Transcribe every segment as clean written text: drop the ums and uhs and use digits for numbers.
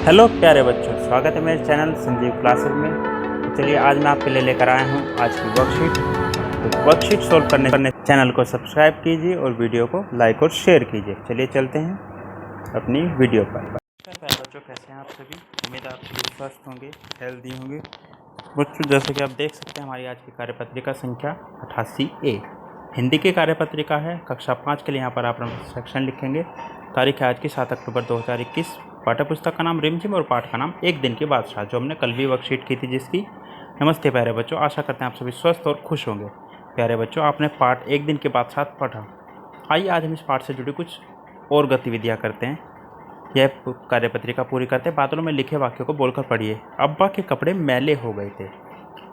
Hello प्यारे बच्चों, स्वागत है मेरे चैनल संजीव क्लासेस में। तो चलिए आज मैं आपके लिए लेकर आया हूँ आज की वर्कशीट। तो वर्कशीट सोल्व करने चैनल को सब्सक्राइब कीजिए और वीडियो को लाइक और शेयर कीजिए। चलिए चलते हैं अपनी वीडियो पर। प्यारे बच्चों, कैसे हैं आप सभी? उम्मीद है आप सभी स्वस्थ होंगे, हेल्दी होंगे। बच्चों, जैसे कि आप देख सकते हैं, हमारी आज की कार्यपत्रिका संख्या 88A हिंदी की कार्यपत्रिका है। कक्षा 5 के लिए यहाँ पर आप सेक्शन लिखेंगे। तारीख है आज की 7 अक्टूबर 2021। पाठ्य पुस्तक का नाम रिमझिम और पाठ का नाम एक दिन के बादशाह, जो हमने कल भी वर्कशीट की थी जिसकी। नमस्ते प्यारे बच्चों, आशा करते हैं आप सभी स्वस्थ और खुश होंगे। प्यारे बच्चों, आपने पाठ एक दिन के बादशाह पढ़ा। आइए आज हम इस पाठ से जुड़ी कुछ और गतिविधियाँ करते हैं। यह कार्यपत्रिका पूरी करते बादलों में लिखे वाक्यों को बोलकर पढ़िए। अब्बा के कपड़े मैले हो गए थे।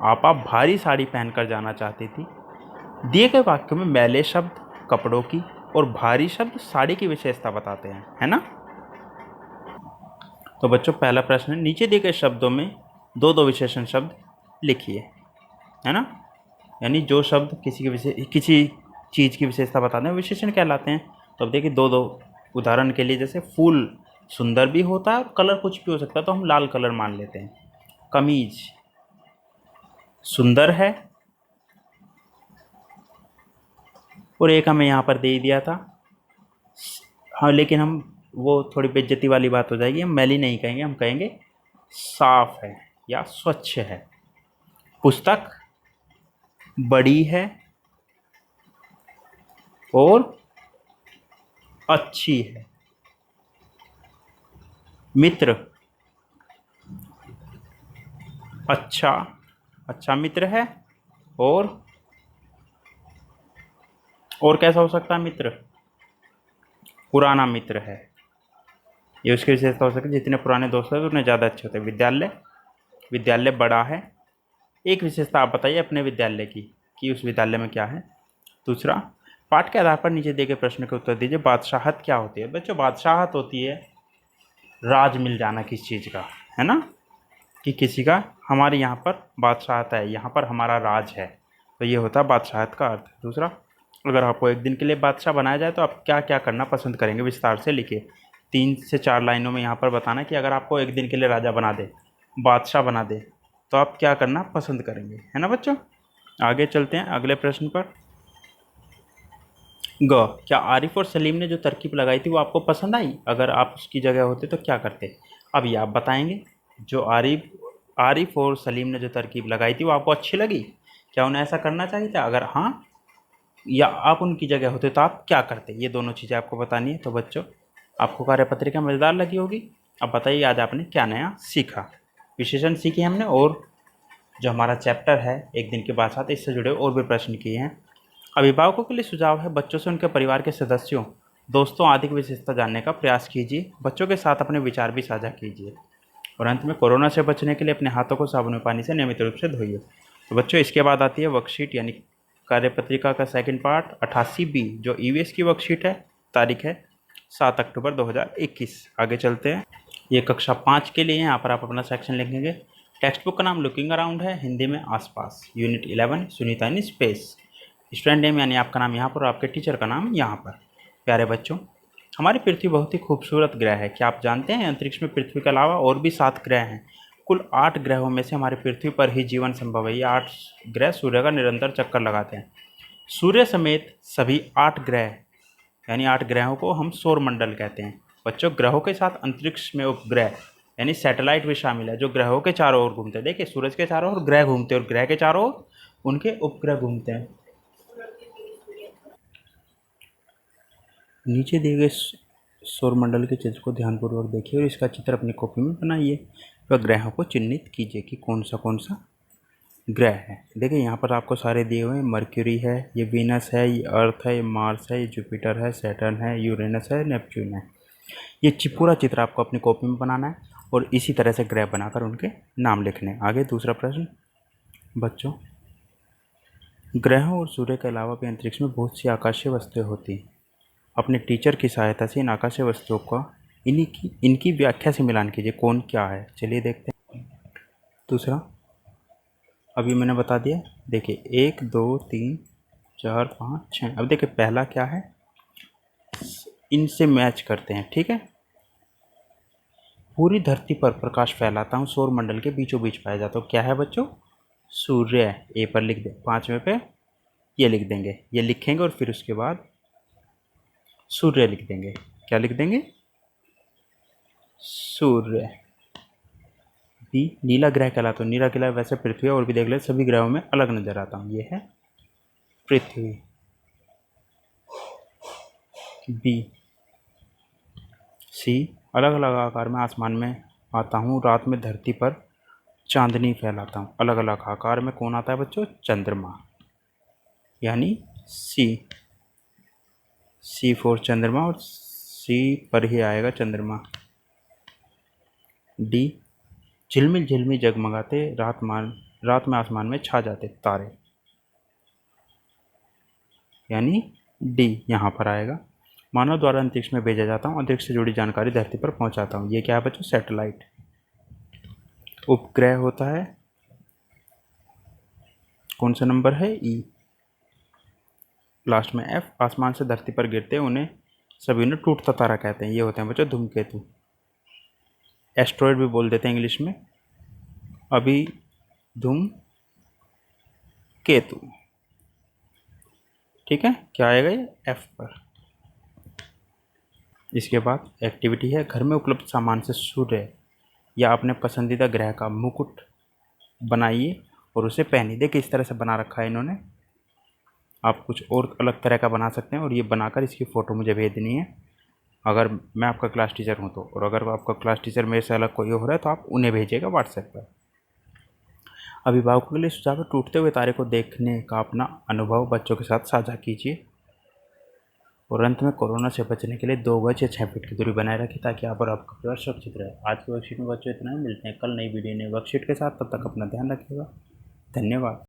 आपा भारी साड़ी पहनकर जाना चाहती थी। दिए गए वाक्यों में मैले शब्द कपड़ों की और भारी शब्द साड़ी की विशेषता बताते हैं, है ना? तो बच्चों, पहला प्रश्न है, नीचे दिए गए शब्दों में दो दो विशेषण शब्द लिखिए, है ना? यानी जो शब्द किसी चीज़ की विशेषता बताते हैं विशेषण कहलाते हैं। तो अब देखिए, दो दो उदाहरण के लिए, जैसे फूल सुंदर भी होता है और कलर कुछ भी हो सकता है, तो हम लाल कलर मान लेते हैं। कमीज सुंदर है, और एक हमें यहाँ पर दे ही दिया था। हाँ, लेकिन हम वो थोड़ी बेइज्जती वाली बात हो जाएगी, हम मैली नहीं कहेंगे, हम कहेंगे साफ है या स्वच्छ है। पुस्तक बड़ी है और अच्छी है। मित्र अच्छा अच्छा मित्र है, और कैसा हो सकता है मित्र? पुराना मित्र है। ये उसकी विशेषता हो सकती है, जितने पुराने दोस्त हैं उतने ज़्यादा अच्छे होते हैं। विद्यालय बड़ा है। एक विशेषता आप बताइए अपने विद्यालय की कि उस विद्यालय में क्या है। दूसरा, पाठ के आधार पर नीचे दिए गए प्रश्न के उत्तर दीजिए। बादशाहत क्या होती है? बच्चों, बादशाहत होती है राज मिल जाना किसी चीज़ का, है ना? कि किसी का हमारे यहाँ पर बादशाहत है, यहाँ पर हमारा राज है, तो ये होता है बादशाहत का अर्थ। दूसरा, अगर आपको एक दिन के लिए बादशाह बनाया जाए तो आप क्या क्या करना पसंद करेंगे? विस्तार से लिखिए। 3 से 4 लाइनों में यहाँ पर बताना कि अगर आपको एक दिन के लिए राजा बना दे, बादशाह बना दे, तो आप क्या करना पसंद करेंगे, है ना बच्चों? आगे चलते हैं अगले प्रश्न पर। क्या आरिफ और सलीम ने जो तरकीब लगाई थी वो आपको पसंद आई? अगर आप उसकी जगह होते तो क्या करते? अब ये आप बताएंगे। जो आरिफ और सलीम ने जो तरकीब लगाई थी वो आपको अच्छी लगी? क्या उन्हें ऐसा करना चाहिए था? अगर हाँ, या आप उनकी जगह होते तो आप क्या करते? ये दोनों चीज़ें आपको बतानी है। तो बच्चों, आपको कार्यपत्रिका मज़ेदार लगी होगी। अब बताइए आज आपने क्या नया सीखा। विशेषण सीखे हमने, और जो हमारा चैप्टर है एक दिन के बाद साथ, इससे जुड़े और भी प्रश्न किए हैं। अभिभावकों के लिए सुझाव है, बच्चों से उनके परिवार के सदस्यों, दोस्तों आदि की विशेषता जानने का प्रयास कीजिए। बच्चों के साथ अपने विचार भी साझा कीजिए। और अंत में, कोरोना से बचने के लिए अपने हाथों को साबुन और पानी से नियमित रूप से धोइए। तो बच्चों, इसके बाद आती है वर्कशीट, यानी कार्यपत्रिका का सेकंड पार्ट 88B, जो ईवीएस की वर्कशीट है। तारीख है 7 अक्टूबर 2021। आगे चलते हैं। ये कक्षा 5 के लिए यहाँ पर आप अपना सेक्शन लिखेंगे। टेक्स्ट बुक का नाम लुकिंग अराउंड है, हिंदी में आसपास। Unit 11 Sunita in space. Student name यानी आपका नाम यहाँ पर और आपके टीचर का नाम यहाँ पर। प्यारे बच्चों, हमारी पृथ्वी बहुत ही खूबसूरत ग्रह है। क्या आप जानते हैं अंतरिक्ष में पृथ्वी के अलावा और भी 7 ग्रह हैं? कुल 8 ग्रहों में से हमारी पृथ्वी पर ही जीवन संभव है। ये 8 ग्रह सूर्य का निरंतर चक्कर लगाते हैं। सूर्य समेत सभी 8 ग्रह, यानी 8 ग्रहों को हम सौर मंडल कहते हैं। बच्चों, ग्रहों के साथ अंतरिक्ष में उपग्रह यानी सैटेलाइट भी शामिल है, जो ग्रहों के चारों ओर घूमते हैं। देखिए, सूरज के चारों ओर ग्रह घूमते हैं और ग्रह के चारों ओर उनके उपग्रह घूमते हैं। नीचे दिए गए सौरमंडल के चित्र को ध्यानपूर्वक देखिए और इसका चित्र अपनी कॉपी में बनाइए। वह ग्रहों को चिन्हित कीजिए कि कौन सा ग्रह है। देखिए, यहाँ पर आपको सारे दिए हुए हैं। मर्क्यूरी है, ये वीनस है, ये अर्थ है, ये मार्स है, ये जुपिटर है, सैटर्न है, यूरेनस है, नेपच्यून है। ये पूरा चित्र आपको अपनी कॉपी में बनाना है और इसी तरह से ग्रह बनाकर उनके नाम लिखने। आगे दूसरा प्रश्न। बच्चों, ग्रहों और सूर्य के अलावा भी अंतरिक्ष में बहुत सी आकाशीय वस्तुएं होती हैं। अपने टीचर की सहायता से इन आकाशीय वस्तुओं का इनकी व्याख्या से मिलान कीजिए। कौन क्या है, चलिए देखते हैं। दूसरा, अभी मैंने बता दिया। देखिए, 1 2 3 4 5 6। अब देखिए, पहला क्या है, इनसे मैच करते हैं, ठीक है? पूरी धरती पर प्रकाश फैलाता हूँ, सौर मंडल के बीचों बीच पाया जाता हूँ। क्या है बच्चों? सूर्य। ए पर लिख दे, 5वें पे ये लिख देंगे, ये लिखेंगे और फिर उसके बाद सूर्य लिख देंगे। क्या लिख देंगे? सूर्य। बी नीला ग्रह कहलाता हूँ। नीला ग्रह वैसे पृथ्वी है, और भी देख ले सभी ग्रहों में अलग नजर आता हूँ। ये है पृथ्वी। बी सी अलग अलग आकार में आसमान में आता हूँ, रात में धरती पर चांदनी फैलाता हूँ। अलग अलग आकार में कौन आता है बच्चों? चंद्रमा, यानी सी। सी फॉर चंद्रमा, और सी पर ही आएगा चंद्रमा। डी झिलमिल झिलमिल जगमगाते रात में आसमान में छा जाते तारे, यानी डी यहाँ पर आएगा। मानव द्वारा अंतरिक्ष में भेजा जाता हूँ, अंतरिक्ष से जुड़ी जानकारी धरती पर पहुँचाता हूँ। ये क्या है बच्चों? सैटेलाइट। उपग्रह होता है, कौन सा नंबर है? ई। लास्ट में एफ। आसमान से धरती पर गिरते हैं उन्हें सभी उन्हें टूटता तारा कहते हैं। ये होते हैं बच्चों धूमकेतु। एस्ट्रॉयड भी बोल देते हैं इंग्लिश में। अभी धूम केतु, ठीक है। क्या आएगा? ये एफ पर। इसके बाद एक्टिविटी है, घर में उपलब्ध सामान से सूर्य या अपने पसंदीदा ग्रह का मुकुट बनाइए और उसे पहनिए। देखिए इस तरह से बना रखा है इन्होंने। आप कुछ और अलग तरह का बना सकते हैं, और ये बनाकर इसकी फ़ोटो मुझे भेजनी है अगर मैं आपका क्लास टीचर हूँ तो। और अगर आपका क्लास टीचर मेरे से अलग कोई हो रहा है तो आप उन्हें भेजिएगा व्हाट्सएप पर। अभिभावकों के लिए सुझाव है, टूटते हुए तारे को देखने का अपना अनुभव बच्चों के साथ साझा कीजिए। और अंत में कोरोना से बचने के लिए 2 गज या 6 फीट की दूरी बनाए रखें, ताकि आप और आपका परिवार सुरक्षित रहे। आज की वर्कशीट में बच्चों इतना ही। मिलते हैं कल नई वीडियो नए वर्कशीट के साथ। तब तक अपना ध्यान रखिएगा। धन्यवाद।